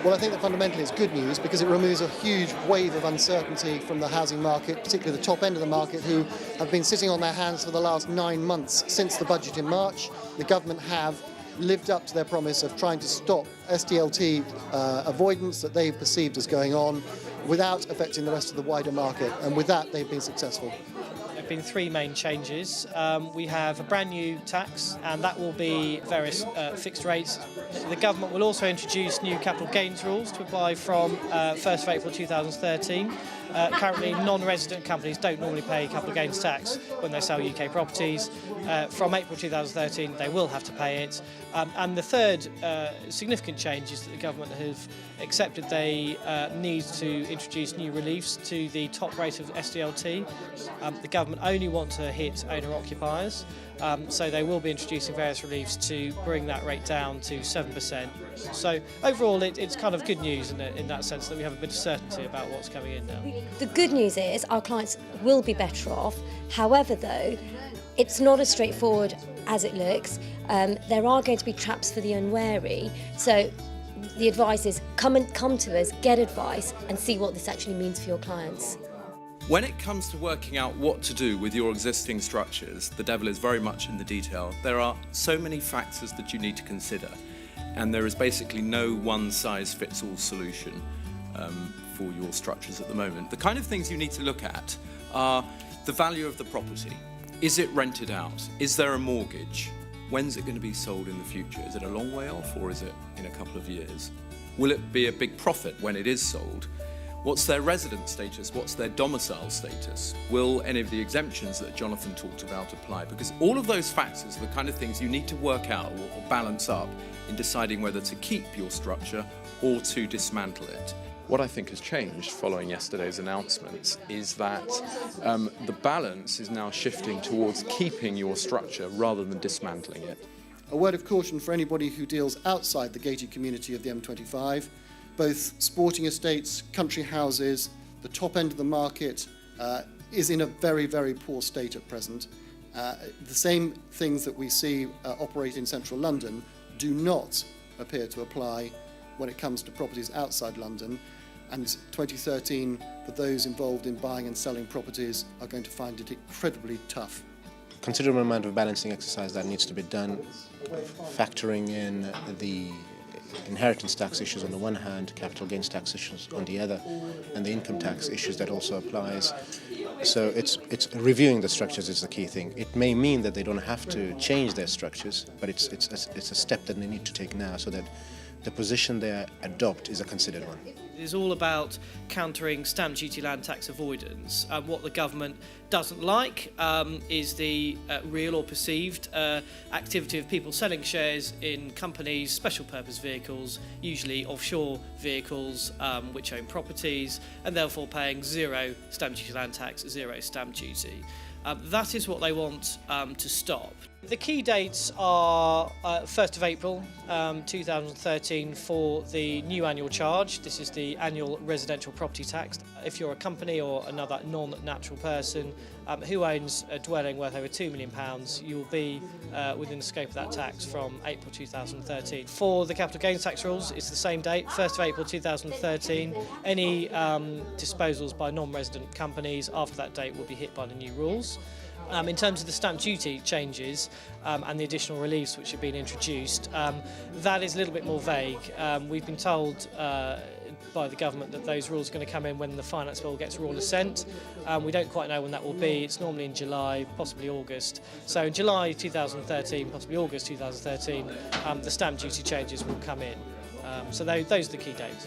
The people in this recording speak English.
Well, I think that fundamentally it's good news because it removes a huge wave of uncertainty from the housing market, particularly the top end of the market, who have been sitting on their hands for the last 9 months since the budget in March. The government have lived up to their promise of trying to stop SDLT avoidance that they perceived as going on without affecting the rest of the wider market, and with that they've been successful. There have been three main changes. We have a brand new tax, and that will be various fixed rates. The government will also introduce new capital gains rules to apply from 1st of April 2013. Currently, non-resident companies don't normally pay capital gains tax when they sell UK properties. From April 2013, they will have to pay it. And the third significant change is that the government have accepted they need to introduce new reliefs to the top rate of SDLT. The government only want to hit owner-occupiers, so they will be introducing various reliefs to bring that rate down to 7%. So overall, it's kind of good news in that sense that we have a bit of certainty about what's coming in now. The good news is our clients will be better off. However, though, it's not as straightforward as it looks. There are going to be traps for the unwary. So the advice is come to us, get advice, and see what this actually means for your clients. When it comes to working out what to do with your existing structures, the devil is very much in the detail. There are so many factors that you need to consider, and there is basically no one-size-fits-all solution for your structures at the moment. The kind of things you need to look at are the value of the property. Is it rented out? Is there a mortgage? When's it going to be sold in the future? Is it a long way off, or is it in a couple of years? Will it be a big profit when it is sold? What's their resident status? What's their domicile status? Will any of the exemptions that Jonathan talked about apply? Because all of those factors are the kind of things you need to work out or balance up in deciding whether to keep your structure or to dismantle it. What I think has changed following yesterday's announcements is that the balance is now shifting towards keeping your structure rather than dismantling it. A word of caution for anybody who deals outside the gated community of the M25. Both sporting estates, country houses, the top end of the market is in a very, very poor state at present. The same things that we see operate in central London do not appear to apply when it comes to properties outside London, and 2013, for those involved in buying and selling properties, are going to find it incredibly tough. Considerable amount of balancing exercise that needs to be done, factoring in the inheritance tax issues on the one hand, capital gains tax issues on the other, and the income tax issues that also applies. So it's reviewing the structures is the key thing. It may mean that they don't have to change their structures, but it's a step that they need to take now so that the position they adopt is a considered one. It's all about countering stamp duty land tax avoidance. What the government doesn't like is the real or perceived activity of people selling shares in companies, special purpose vehicles, usually offshore vehicles which own properties, and therefore paying zero stamp duty land tax, zero stamp duty. That is what they want to stop. The key dates are 1st of April 2013 for the new annual charge. This is the annual residential property tax. If you're a company or another non-natural person who owns a dwelling worth over £2 million, you will be within the scope of that tax from April 2013. For the capital gains tax rules, it's the same date, 1st of April 2013. Any disposals by non-resident companies after that date will be hit by the new rules. In terms of the stamp duty changes and the additional reliefs which have been introduced, that is a little bit more vague. We've been told by the government that those rules are going to come in when the finance bill gets royal assent. We don't quite know when that will be. It's normally in July, possibly August. So in July 2013, possibly August 2013, the stamp duty changes will come in. So those are the key dates.